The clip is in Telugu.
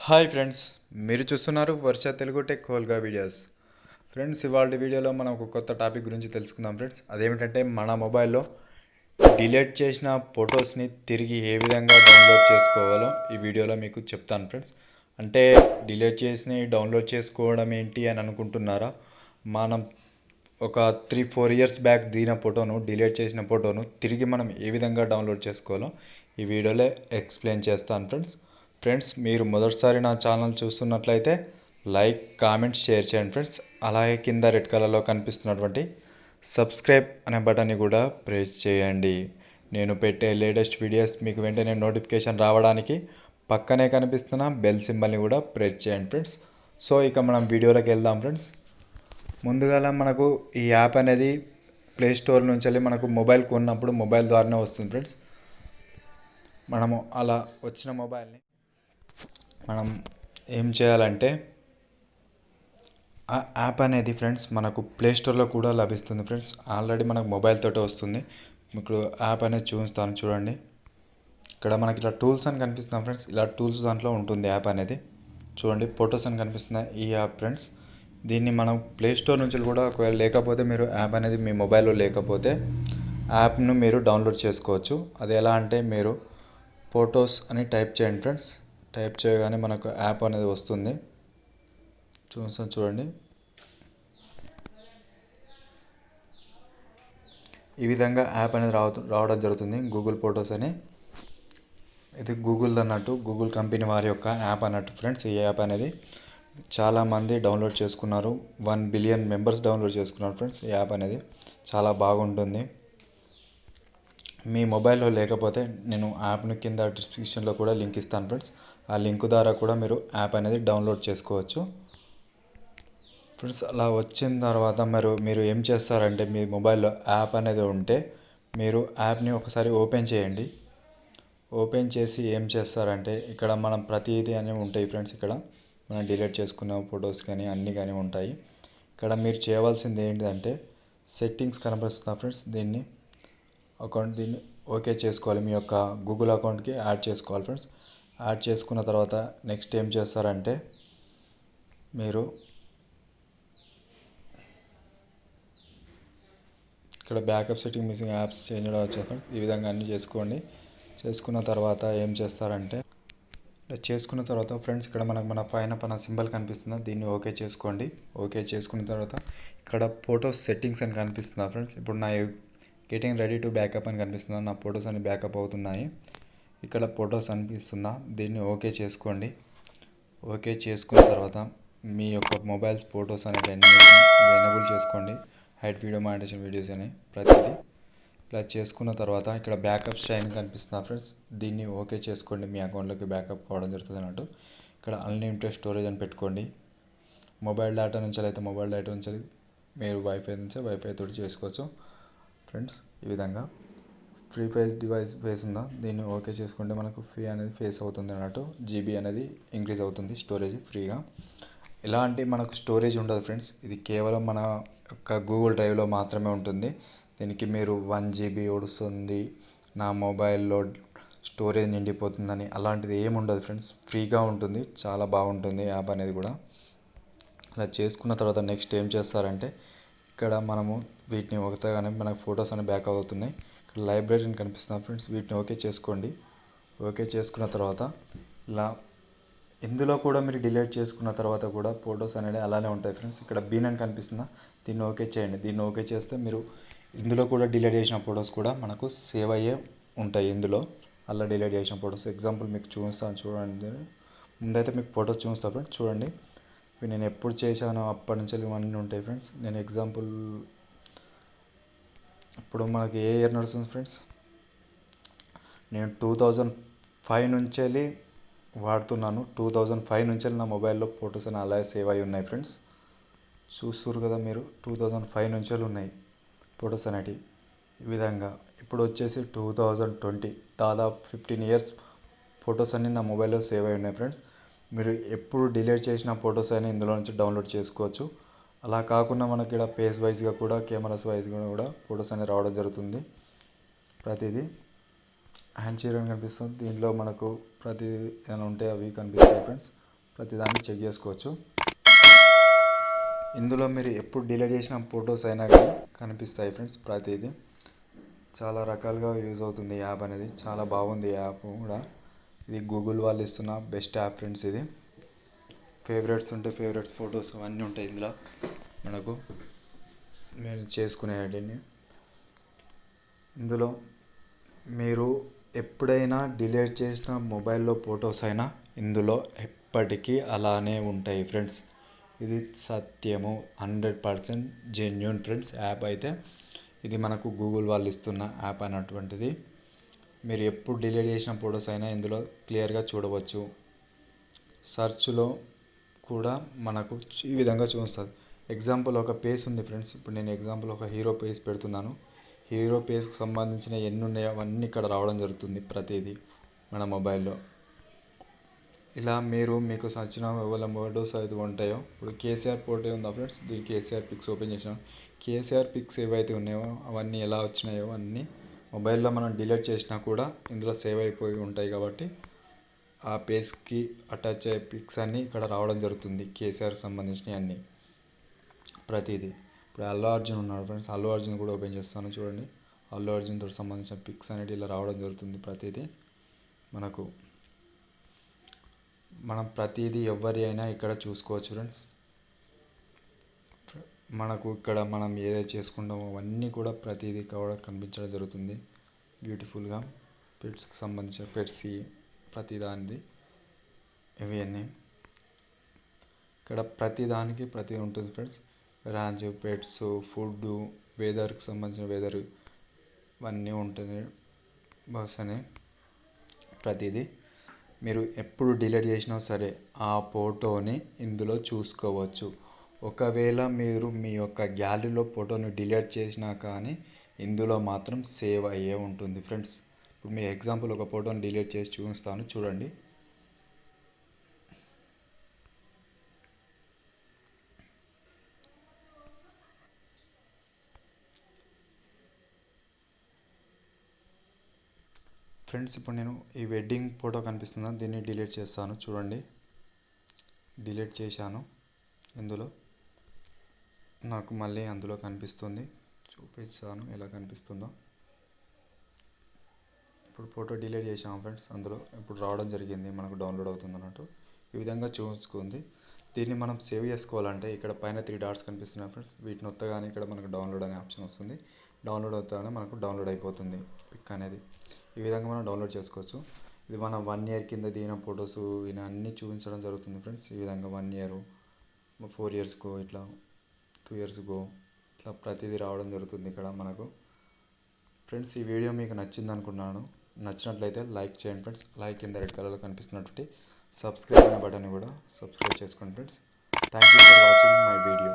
హాయ్ ఫ్రెండ్స్, మీరు చూస్తున్నారు వర్ష తెలుగు టెక్ హోల్గా వీడియోస్. ఫ్రెండ్స్, ఇవాళ వీడియోలో మనం ఒక కొత్త టాపిక్ గురించి తెలుసుకుందాం ఫ్రెండ్స్. అదేమిటంటే మన మొబైల్లో డిలీట్ చేసిన ఫొటోస్ని తిరిగి ఏ విధంగా డౌన్లోడ్ చేసుకోవాలో ఈ వీడియోలో మీకు చెప్తాను ఫ్రెండ్స్. అంటే డిలీట్ చేసి డౌన్లోడ్ చేసుకోవడం ఏంటి అని అనుకుంటున్నారా? మనం ఒక 3-4 ఇయర్స్ బ్యాక్ దిగిన ఫోటోను, డిలీట్ చేసిన ఫోటోను తిరిగి మనం ఏ విధంగా డౌన్లోడ్ చేసుకోవాలో ఈ వీడియోలో ఎక్స్ప్లెయిన్ చేస్తాను ఫ్రెండ్స్, మీరు మొదటిసారి నా ఛానల్ చూస్తున్నట్లయితే లైక్, కామెంట్, షేర్ చేయండి ఫ్రెండ్స్. అలాగే కింద రెడ్ కలర్లో కనిపిస్తున్నటువంటి సబ్స్క్రైబ్ అనే బటన్ని కూడా ప్రెస్ చేయండి. నేను పెట్టే లేటెస్ట్ వీడియోస్ మీకు వెంటనే నోటిఫికేషన్ రావడానికి పక్కనే కనిపిస్తున్న బెల్ సింబల్ని కూడా ప్రెస్ చేయండి ఫ్రెండ్స్. సో ఇక మనం వీడియోలోకి వెళ్దాం ఫ్రెండ్స్. ముందుగా మనకు ఈ యాప్ అనేది ప్లే స్టోర్ నుంచి వెళ్ళి మనకు మొబైల్ కొన్నప్పుడు మొబైల్ ద్వారానే వస్తుంది ఫ్రెండ్స్. మనము అలా వచ్చిన మొబైల్ని మనం ఏం చేయాలంటే ఆ యాప్ అనేది ఫ్రెండ్స్ మనకు ప్లే స్టోర్లో కూడా లభిస్తుంది ఫ్రెండ్స్. ఆల్రెడీ మనకు మొబైల్ తోటే వస్తుంది. ఇప్పుడు యాప్ అనేది చూపిస్తాను చూడండి. ఇక్కడ మనకి ఇలా టూల్స్ అని కనిపిస్తున్నాం ఫ్రెండ్స్. ఇలా టూల్స్ దాంట్లో ఉంటుంది యాప్ అనేది. చూడండి, ఫొటోస్ అని కనిపిస్తున్నాయి ఈ యాప్ ఫ్రెండ్స్. దీన్ని మనం ప్లే స్టోర్ నుంచి కూడా ఒకవేళ లేకపోతే మీరు యాప్ అనేది మీ మొబైల్లో లేకపోతే యాప్ను మీరు డౌన్లోడ్ చేసుకోవచ్చు. అది ఎలా అంటే మీరు ఫొటోస్ అని టైప్ చేయండి ఫ్రెండ్స్. టైప్ చేయగానే మనకు యాప్ అనేది వస్తుంది. చూస్తాను చూడండి. ఈ విధంగా యాప్ అనేది రావడం జరుగుతుంది. గూగుల్ ఫొటోస్ అని, ఇది గూగుల్ అన్నట్టు, గూగుల్ కంపెనీ వారి యొక్క యాప్ అన్నట్టు ఫ్రెండ్స్. ఈ యాప్ అనేది చాలామంది డౌన్లోడ్ చేసుకున్నారు. 1 బిలియన్ మెంబర్స్ డౌన్లోడ్ చేసుకున్నారు ఫ్రెండ్స్. ఈ యాప్ అనేది చాలా బాగుంటుంది. మీ మొబైల్లో లేకపోతే నేను యాప్ని కింద డిస్క్రిప్షన్లో కూడా లింక్ ఇస్తాను ఫ్రెండ్స్. ఆ లింక్ ద్వారా కూడా మీరు యాప్ అనేది డౌన్లోడ్ చేసుకోవచ్చు ఫ్రెండ్స్. అలా వచ్చిన తర్వాత మీరు ఏం చేస్తారంటే మీ మొబైల్లో యాప్ అనేది ఉంటే మీరు యాప్ని ఒకసారి ఓపెన్ చేయండి. ఓపెన్ చేసి ఏం చేస్తారంటే ఇక్కడ మనం ప్రతిదీ అనేవి ఉంటాయి ఫ్రెండ్స్. ఇక్కడ మనం డిలీట్ చేసుకున్న ఫొటోస్ కానీ అన్నీ కానీ ఉంటాయి. ఇక్కడ మీరు చేయవలసింది ఏంటంటే సెట్టింగ్స్ కనబడుతుందా ఫ్రెండ్స్, దీన్ని ఓకే చేసుకోవాలి. మీ యొక్క గూగుల్ అకౌంట్కి యాడ్ చేసుకోవాలి ఫ్రెండ్స్. యాడ్ చేసుకున్న తర్వాత నెక్స్ట్ ఏం చేస్తారంటే మీరు ఇక్కడ backup setting missing apps change వచ్చాక ఈ విధంగా అన్నీ చేసుకోండి. చేసుకున్న తర్వాత ఏం చేస్తారంటే చేసుకున్న తర్వాత ఫ్రెండ్స్ ఇక్కడ మన పైన సింబల్ కనిపిస్తుందా, దీన్ని ఓకే చేసుకోండి. ఓకే చేసుకున్న తర్వాత ఇక్కడ ఫొటోస్ సెట్టింగ్స్ అని కనిపిస్తుందా ఫ్రెండ్స్. ఇప్పుడు నా గెటింగ్ రెడీ టు బ్యాకప్ అని కనిపిస్తుందా, నా ఫొటోస్ అన్ని బ్యాకప్ అవుతున్నాయి. ఇక్కడ ఫొటోస్ అనిపిస్తుందా, దీన్ని ఓకే చేసుకోండి. ఓకే చేసుకున్న తర్వాత మీ యొక్క మొబైల్స్ ఫొటోస్ అనేవి ఎనేబుల్ చేసుకోండి. హైడ్ వీడియో, మానిటైజేషన్ వీడియోస్ అని ప్రతిదీ ఇలా చేసుకున్న తర్వాత ఇక్కడ బ్యాకప్ స్టైల్ కనిపిస్తుంది ఫ్రెండ్స్. దీన్ని ఓకే చేసుకోండి. మీ అకౌంట్లోకి బ్యాకప్ కావడం జరుగుతుంది అన్నట్టు. ఇక్కడ అన్లిమిటెడ్ స్టోరేజ్ అని పెట్టుకోండి. మొబైల్ డేటా నుంచి అయితే మొబైల్ డేటా నుంచి మీరు వైఫై తోటి చేసుకోవచ్చు ఫ్రెండ్స్. ఈ విధంగా ఫ్రీ డివైస్ ఫేస్ ఉందా, దీన్ని ఓకే చేసుకుంటే మనకు ఫ్రీ అనేది ఫేస్ అవుతుంది అన్నట్టు. జీబీ అనేది ఇంక్రీజ్ అవుతుంది, స్టోరేజ్ ఫ్రీగా. ఇలాంటి మనకు స్టోరేజ్ ఉండదు ఫ్రెండ్స్. ఇది కేవలం మన యొక్క గూగుల్ డ్రైవ్లో మాత్రమే ఉంటుంది. దీనికి మీరు 1 GB వస్తుంది, నా మొబైల్లో స్టోరేజ్ నిండిపోతుందని అలాంటిది ఏమి ఉండదు ఫ్రెండ్స్. ఫ్రీగా ఉంటుంది, చాలా బాగుంటుంది యాప్ అనేది కూడా. అలా చేసుకున్న తర్వాత నెక్స్ట్ ఏం చేస్తారంటే ఇక్కడ మనము వీటిని ఒకతగానే మనకు ఫొటోస్ అనేవి బ్యాక్ అవుతున్నాయి. ఇక్కడ లైబ్రరీ అని కనిపిస్తుంది ఫ్రెండ్స్. వీటిని ఓకే చేసుకోండి. ఓకే చేసుకున్న తర్వాత ఇలా ఇందులో కూడా మీరు డిలీట్ చేసుకున్న తర్వాత కూడా ఫొటోస్ అనేవి అలానే ఉంటాయి ఫ్రెండ్స్. ఇక్కడ బీన్ అని కనిపిస్తుందా, దీన్ని ఓకే చేయండి. దీన్ని ఓకే చేస్తే మీరు ఇందులో కూడా డిలీట్ చేసిన ఫొటోస్ కూడా మనకు సేవ్ అయ్యే ఉంటాయి. ఇందులో అలా డిలీట్ చేసిన ఫొటోస్ ఎగ్జాంపుల్ మీకు చూపిస్తాను చూడండి. ముందైతే మీకు ఫొటోస్ చూపిస్తాను ఫ్రెండ్స్. చూడండి, ఇవి నేను ఎప్పుడు చేశానో అప్పటి నుంచి ఇవన్నీ ఉంటాయి ఫ్రెండ్స్. నేను ఎగ్జాంపుల్ ఇప్పుడు మనకి ఏ ఇయర్ నడుస్తుంది ఫ్రెండ్స్, నేను 2005 నుంచి వెళ్ళి వాడుతున్నాను. 2005 నుంచి నా మొబైల్లో ఫొటోస్ అని అలాగే సేవ్ అయి ఉన్నాయి ఫ్రెండ్స్. చూస్తారు కదా మీరు, 2005 నుంచి ఉన్నాయి ఫొటోస్ అనేటివి. ఈ విధంగా ఇప్పుడు వచ్చేసి 2020, దాదాపు 15 ఇయర్స్ ఫొటోస్ అన్నీ నా మొబైల్లో సేవ్ అయి ఉన్నాయి ఫ్రెండ్స్. మీరు ఎప్పుడు డిలీట్ చేసిన ఫొటోస్ అయినా ఇందులో నుంచి డౌన్లోడ్ చేసుకోవచ్చు. అలా కాకుండా మనకి ఇక్కడ పేజ్ వైజ్గా కూడా, కెమెరాస్ వైజ్గా కూడా ఫొటోస్ అనేవి రావడం జరుగుతుంది. ప్రతిదీ హ్యాండ్ చీర అని కనిపిస్తుంది. దీంట్లో మనకు ప్రతి ఏమైనా ఉంటే అవి కనిపిస్తాయి ఫ్రెండ్స్. ప్రతిదాన్ని చెక్ చేసుకోవచ్చు. ఇందులో మీరు ఎప్పుడు డిలీట్ చేసిన ఫొటోస్ అయినా కానీ కనిపిస్తాయి ఫ్రెండ్స్. ప్రతిదీ చాలా రకాలుగా యూజ్ అవుతుంది యాప్ అనేది. చాలా బాగుంది యాప్ కూడా. ఇది గూగుల్ వాళ్ళు ఇస్తున్న బెస్ట్ యాప్ ఫ్రెండ్స్. ఇది ఫేవరెట్స్ ఉంటే ఫేవరెట్స్ ఫొటోస్ అన్నీ ఉంటాయి ఇందులో మనకు మీరు చేసుకునేటిని. ఇందులో మీరు ఎప్పుడైనా డిలీట్ చేసిన మొబైల్లో ఫొటోస్ అయినా ఇందులో ఎప్పటికీ అలానే ఉంటాయి ఫ్రెండ్స్. ఇది సత్యము, 100% జెన్యూన్ ఫ్రెండ్స్. యాప్ అయితే ఇది మనకు గూగుల్ వాళ్ళు ఇస్తున్న యాప్ అన్నటువంటిది. మీరు ఎప్పుడు డిలీట్ చేసిన ఫొటోస్ అయినా ఇందులో క్లియర్గా చూడవచ్చు. సర్చ్లో కూడా మనకు ఈ విధంగా చూస్తుంది. ఎగ్జాంపుల్ ఒక పేజ్ ఉంది ఫ్రెండ్స్. ఇప్పుడు నేను ఎగ్జాంపుల్ ఒక హీరో పేజ్ పెడుతున్నాను. హీరో పేజ్కి సంబంధించిన ఎన్ని ఉన్నాయో అవన్నీ ఇక్కడ రావడం జరుగుతుంది ప్రతిదీ మన మొబైల్లో. ఇలా మీకు నచ్చిన ఎవరి ఫొటోస్ అయితే ఉంటాయో, ఇప్పుడు కేసీఆర్ ఫోటో ఉందా ఫ్రెండ్స్, దీని కేసీఆర్ పిక్స్ ఓపెన్ చేసాం. కేసీఆర్ పిక్స్ ఏవైతే ఉన్నాయో అవన్నీ ఎలా వచ్చినాయో అన్నీ మొబైల్లో మనం డిలీట్ చేసినా కూడా ఇందులో సేవ్ అయిపోయి ఉంటాయి. కాబట్టి ఆ పేజ్కి అటాచ్ అయ్యే పిక్స్ అన్నీ ఇక్కడ రావడం జరుగుతుంది. కేసీఆర్కి సంబంధించినవి అన్నీ ప్రతిదీ. ఇప్పుడు అల్లు అర్జున్ ఉన్నాడు ఫ్రెండ్స్. అల్లు అర్జున్ కూడా ఓపెన్ చేస్తాను చూడండి. అల్లు అర్జున్ తోటి సంబంధించిన పిక్స్ అనేవి ఇలా రావడం జరుగుతుంది. ప్రతిదీ మనం ప్రతిదీ ఎవరి అయినా ఇక్కడ చూసుకోవచ్చు ఫ్రెండ్స్. మనకు ఇక్కడ మనం ఏదైతే చేసుకుంటామో అవన్నీ కూడా ప్రతిదీ కూడా కనిపించడం జరుగుతుంది బ్యూటిఫుల్గా. పెట్స్కి సంబంధించిన పెట్స్ ప్రతిదానిది ఇవన్నీ ఇక్కడ ప్రతిదానికి ప్రతి ఉంటుంది ఫ్రెండ్స్. ర్యాంజ్, పెట్స్, ఫుడ్, వెదర్కి సంబంధించిన వెదర్ ఇవన్నీ ఉంటుంది. బస్ అని ప్రతిదీ మీరు ఎప్పుడు డిలీట్ చేసినా సరే ఆ ఫోటోని ఇందులో చూసుకోవచ్చు. ఒకవేళ మీరు మీ యొక్క గ్యాలరీలో ఫోటోని డిలీట్ చేసినా కానీ ఇందులో మాత్రం సేవ్ అయ్యే ఉంటుంది ఫ్రెండ్స్. ఇప్పుడు మీ ఎగ్జాంపుల్ ఒక ఫోటోని డిలీట్ చేసి చూపిస్తాను చూడండి. ఫ్రెండ్స్ ఇప్పుడు నేను ఈ వెడ్డింగ్ ఫోటో కనిపిస్తుందా, దీన్ని డిలీట్ చేస్తాను చూడండి. డిలీట్ చేశాను. ఇందులో నాకు మళ్ళీ అందులో కనిపిస్తుంది, చూపిస్తాను ఎలా కనిపిస్తుందో. ఇప్పుడు ఫోటో డిలీట్ చేసాము ఫ్రెండ్స్. అందులో ఇప్పుడు రావడం జరిగింది, మనకు డౌన్లోడ్ అవుతుంది అన్నట్టు. ఈ విధంగా చూసుకుంది. దీన్ని మనం సేవ్ చేసుకోవాలంటే ఇక్కడ పైన 3 డాట్స్ కనిపిస్తున్నాయి ఫ్రెండ్స్. వీటిని నొత్తగానే ఇక్కడ మనకు డౌన్లోడ్ అనే ఆప్షన్ వస్తుంది. డౌన్లోడ్ అవుతానే మనకు డౌన్లోడ్ అయిపోతుంది పిక్ అనేది. ఈ విధంగా మనం డౌన్లోడ్ చేసుకోవచ్చు. ఇది మనం 1 ఇయర్ కింద దిగిన ఫొటోస్ ఇవన్నీ చూపించడం జరుగుతుంది ఫ్రెండ్స్. ఈ విధంగా 1 ఇయర్, 4 ఇయర్స్కో, ఇట్లా 2 ఇయర్స్కో ఇట్లా ప్రతిదీ రావడం జరుగుతుంది ఇక్కడ మనకు. ఫ్రెండ్స్ ఈ వీడియో మీకు నచ్చింది అనుకున్నాను. నచ్చినట్లయితే లైక్ చేయండి ఫ్రెండ్స్. లైక్ కింద రెడ్ కలర్లో కనిపిస్తున్నటువంటి సబ్స్క్రైబ్ అనే బటన్ కూడా సబ్స్క్రైబ్ చేసుకోండి friends. Thank you for watching my video.